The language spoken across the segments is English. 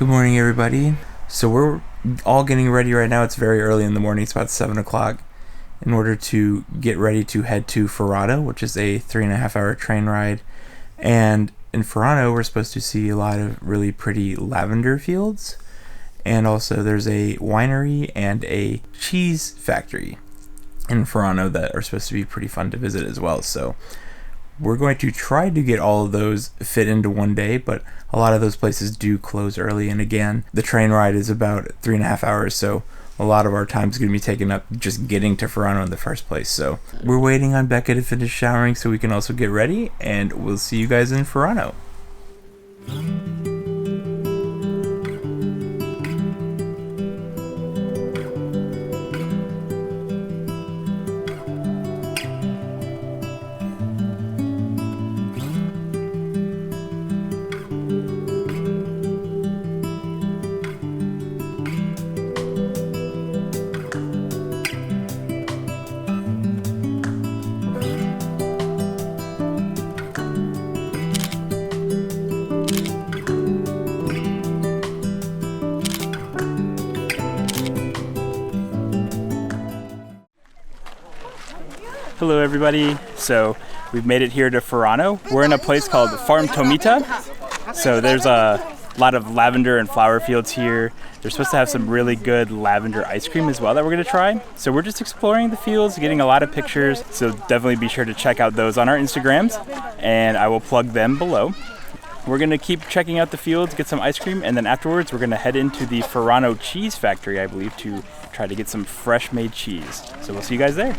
Good morning, everybody. So we're all getting ready right now. It's very early in the morning. It's about 7 o'clock in order to get ready to head to Furano, which is a 3.5-hour train ride. And in Furano, we're supposed to see a lot of really pretty lavender fields. And also there's a winery and a cheese factory in Furano that are supposed to be pretty fun to visit as well. So we're going to try to get all of those fit into one day, but a lot of those places do close early. And again, the train ride is about 3.5 hours, so a lot of our time is going to be taken up just getting to Furano in the first place. So we're waiting on Becca to finish showering so we can also get ready, and we'll see you guys in Furano. Hello everybody, so we've made it here to Furano. We're in a place called Farm Tomita. So there's a lot of lavender and flower fields here. They're supposed to have some really good lavender ice cream as well that we're going to try. So we're just exploring the fields, getting a lot of pictures. So definitely be sure to check out those on our Instagrams, and I will plug them below. We're going to keep checking out the fields, get some ice cream, and then afterwards we're going to head into the Furano Cheese Factory, I believe, to try to get some fresh made cheese. So we'll see you guys there.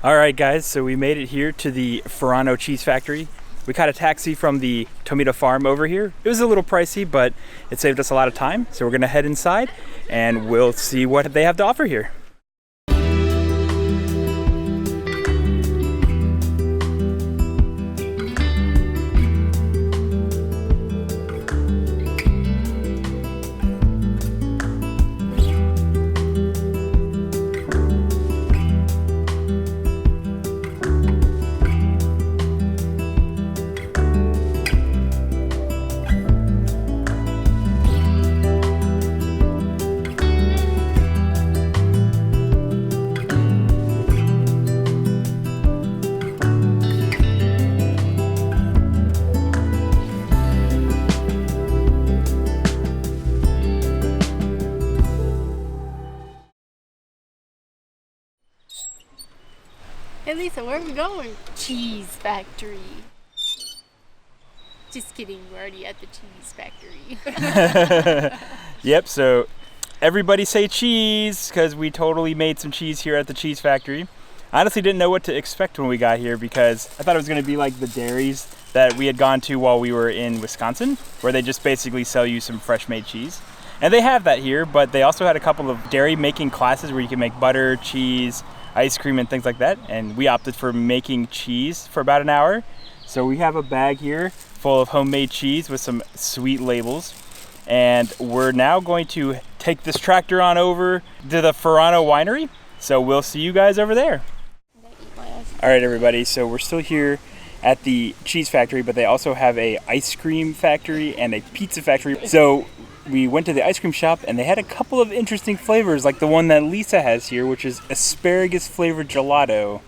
Alright guys, so we made it here to the Furano Cheese Factory. We caught a taxi from the Tomita farm over here. It was a little pricey, but it saved us a lot of time. So we're going to head inside and we'll see what they have to offer here. Hey Lisa, where are we going? Cheese factory. Just kidding, we're already at the cheese factory. Yep, so everybody say cheese, because we totally made some cheese here at the cheese factory. I honestly didn't know what to expect when we got here, because I thought it was going to be like the dairies that we had gone to while we were in Wisconsin, where they just basically sell you some fresh made cheese. And they have that here, but they also had a couple of dairy making classes where you can make butter, cheese, ice cream, and things like that. And we opted for making cheese for about an hour. So we have a bag here full of homemade cheese with some sweet labels. And we're now going to take this tractor on over to the Furano Winery. So we'll see you guys over there. All right, everybody. So we're still here at the cheese factory, but they also have a ice cream factory and a pizza factory. So we went to the ice cream shop and they had a couple of interesting flavors, like the one that Lisa has here, which is asparagus flavored gelato.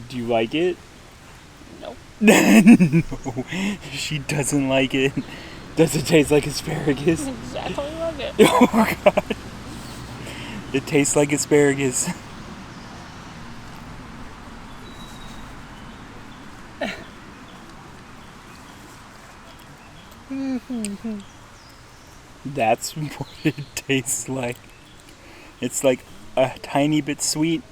Do you like it? Nope. No, she doesn't like it. Does it taste like asparagus? Exactly like it. Oh my god. It tastes like asparagus. That's what it tastes like. It's like a tiny bit sweet,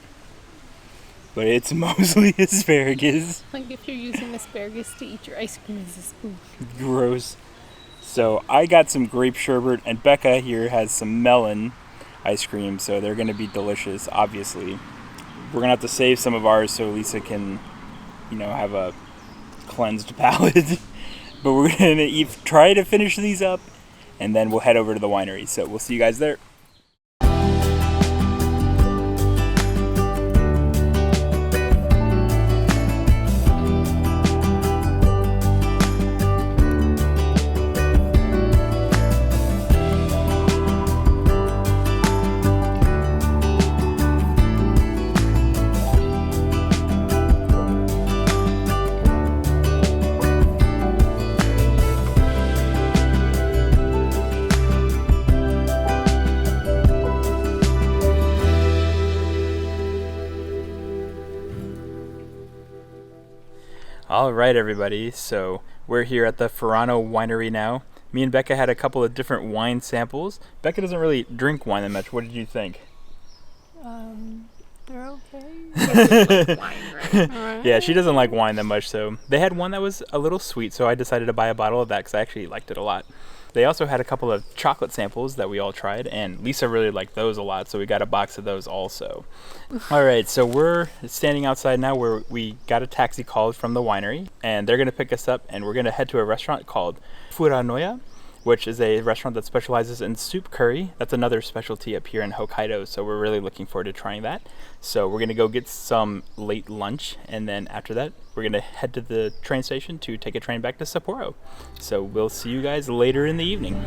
but it's mostly asparagus. Like if you're using asparagus to eat your ice cream as a spoon. Gross. So I got some grape sherbet, and Becca here has some melon ice cream, so they're going to be delicious, obviously. We're going to have to save some of ours so Lisa can, have a cleansed palate. But we're going to try to finish these up, and then we'll head over to the winery. So we'll see you guys there. All right, everybody. So we're here at the Furano Winery now. Me and Becca had a couple of different wine samples. Becca doesn't really drink wine that much. What did you think? They're okay. Wine, right? Yeah, she doesn't like wine that much, so they had one that was a little sweet, so I decided to buy a bottle of that because I actually liked it a lot. They also had a couple of chocolate samples that we all tried, and Lisa really liked those a lot, so we got a box of those also. All right, so we're standing outside now where we got a taxi called from the winery, and they're going to pick us up, and we're going to head to a restaurant called Furano, which is a restaurant that specializes in soup curry. That's another specialty up here in Hokkaido, so we're really looking forward to trying that. So we're going to go get some late lunch, and then after that, we're going to head to the train station to take a train back to Sapporo. So we'll see you guys later in the evening.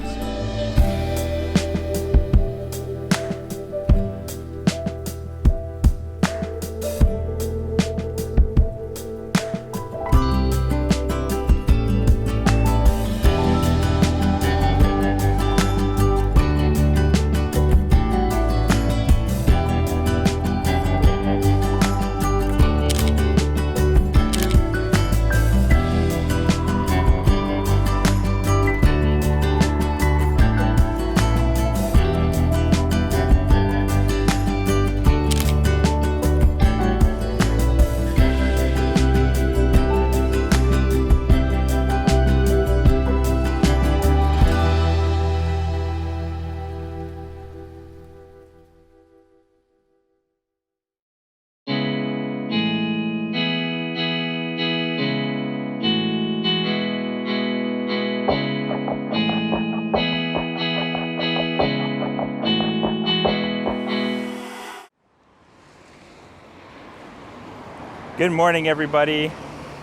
Good morning, everybody.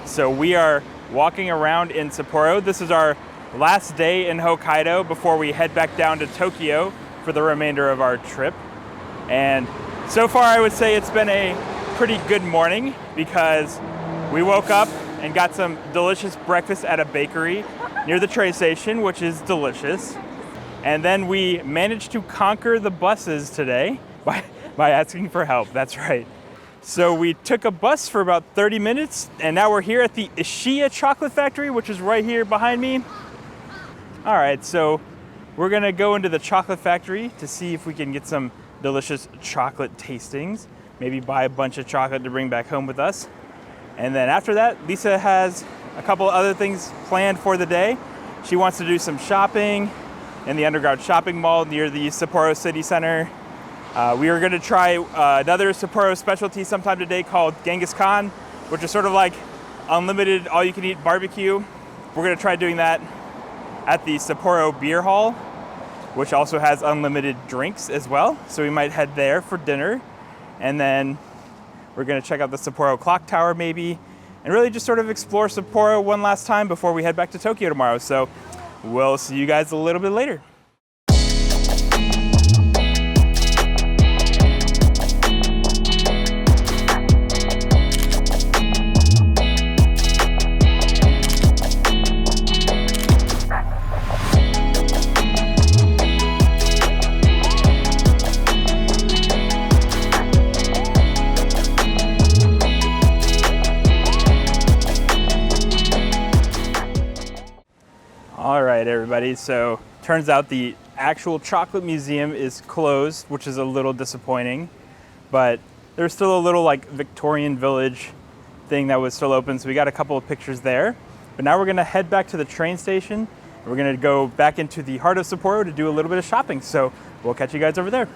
So we are walking around in Sapporo. This is our last day in Hokkaido before we head back down to Tokyo for the remainder of our trip. And so far I would say it's been a pretty good morning because we woke up and got some delicious breakfast at a bakery near the train station, which is delicious. And then we managed to conquer the buses today by asking for help. That's right. So we took a bus for about 30 minutes, and now we're here at the Ishiya Chocolate Factory, which is right here behind me. All right, so we're gonna go into the chocolate factory to see if we can get some delicious chocolate tastings, maybe buy a bunch of chocolate to bring back home with us. And then after that, Lisa has a couple other things planned for the day. She wants to do some shopping in the underground shopping mall near the Sapporo City Center. We are going to try another Sapporo specialty sometime today called Genghis Khan, which is sort of like unlimited all-you-can-eat barbecue. We're going to try doing that at the Sapporo Beer Hall, which also has unlimited drinks as well. So we might head there for dinner. And then we're going to check out the Sapporo Clock Tower maybe, and really just sort of explore Sapporo one last time before we head back to Tokyo tomorrow. So we'll see you guys a little bit later. right, everybody. So turns out the actual chocolate museum is closed, which is a little disappointing. But there's still a little like Victorian village thing that was still open. So we got a couple of pictures there. But now we're gonna head back to the train station. And we're gonna go back into the heart of Sapporo to do a little bit of shopping. So we'll catch you guys over there.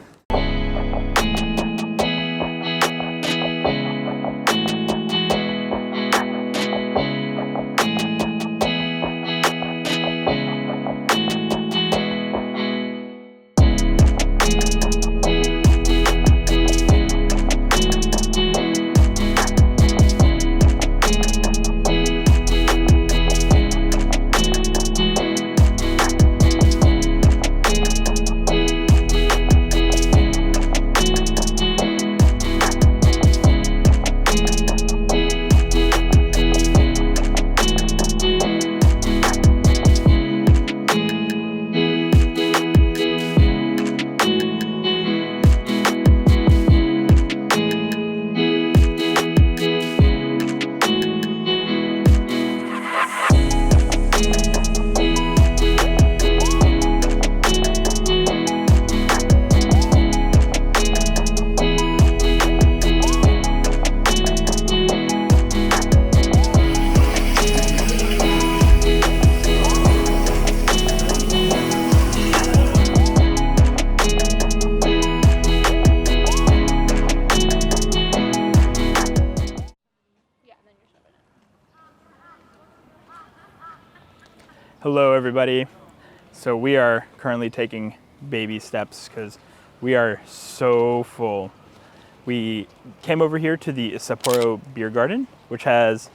Hello everybody. So we are currently taking baby steps because we are so full. We came over here to the Sapporo Beer Garden, which has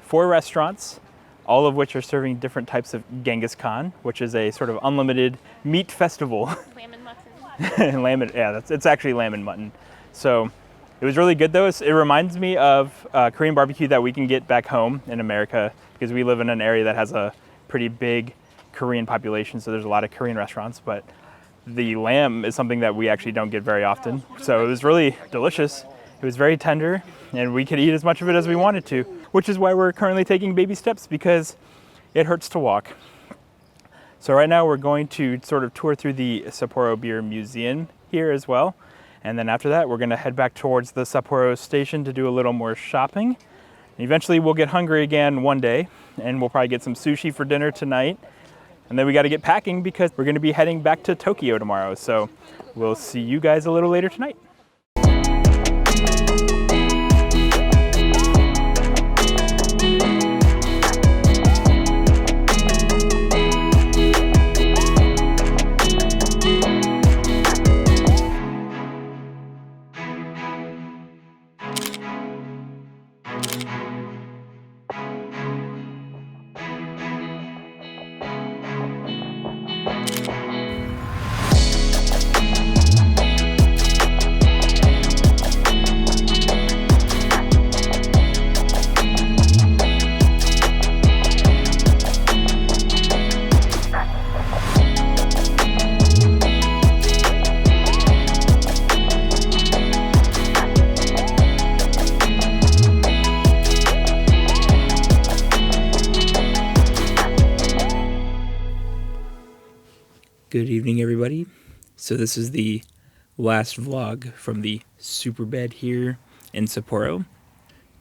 4 restaurants, all of which are serving different types of Genghis Khan, which is a sort of unlimited meat festival. Lamb and mutton. It's actually lamb and mutton. So it was really good though. It reminds me of Korean barbecue that we can get back home in America because we live in an area that has a pretty big Korean population, so there's a lot of Korean restaurants, but the lamb is something that we actually don't get very often. So it was really delicious. It was very tender, and we could eat as much of it as we wanted to, which is why we're currently taking baby steps because it hurts to walk. So right now we're going to sort of tour through the Sapporo Beer Museum here as well. And then after that, we're gonna head back towards the Sapporo station to do a little more shopping. Eventually we'll get hungry again one day, and we'll probably get some sushi for dinner tonight. And then we got to get packing because we're going to be heading back to Tokyo tomorrow. So we'll see you guys a little later tonight. Good evening, everybody. So this is the last vlog from the super bed here in Sapporo.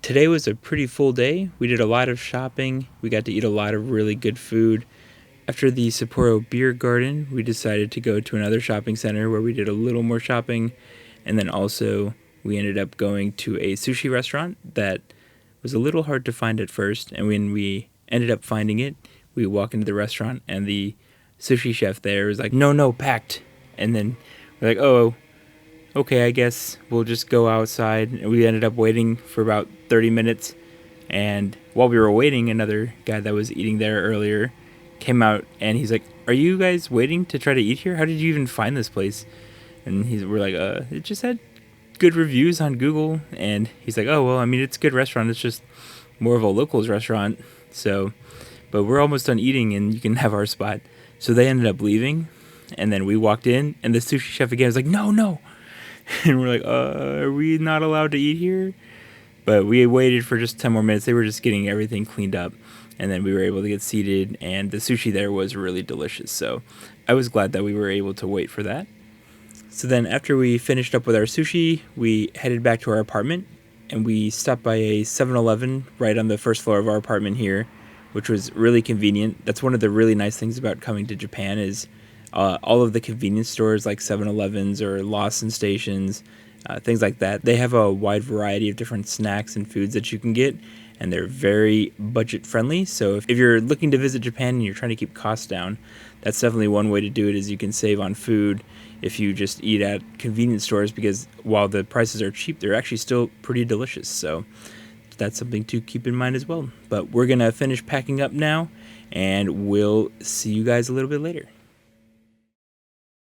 Today was a pretty full day. We did a lot of shopping. We got to eat a lot of really good food. After the Sapporo Beer Garden, we decided to go to another shopping center where we did a little more shopping. And then also we ended up going to a sushi restaurant that was a little hard to find at first. And when we ended up finding it, we walk into the restaurant and the sushi chef there was like, no, packed. And then we're like, oh, okay, I guess we'll just go outside. And we ended up waiting for about 30 minutes. And while we were waiting, another guy that was eating there earlier came out and he's like, are you guys waiting to try to eat here? How did you even find this place? And we're like, it just had good reviews on Google. And he's like, oh, well, I mean, it's a good restaurant. It's just more of a locals restaurant. So, but we're almost done eating and you can have our spot. So they ended up leaving, and then we walked in, and the sushi chef again was like, no. And we're like, are we not allowed to eat here? But we waited for just 10 more minutes. They were just getting everything cleaned up. and then we were able to get seated, and the sushi there was really delicious. So I was glad that we were able to wait for that. So then after we finished up with our sushi, we headed back to our apartment, and we stopped by a 7-Eleven right on the first floor of our apartment here, which was really convenient. That's one of the really nice things about coming to Japan is all of the convenience stores like 7-Elevens or Lawson stations, things like that. They have a wide variety of different snacks and foods that you can get, and they're very budget friendly. So if you're looking to visit Japan and you're trying to keep costs down, that's definitely one way to do it, is you can save on food if you just eat at convenience stores, because while the prices are cheap, they're actually still pretty delicious. So that's something to keep in mind as well. But we're going to finish packing up now, and we'll see you guys a little bit later.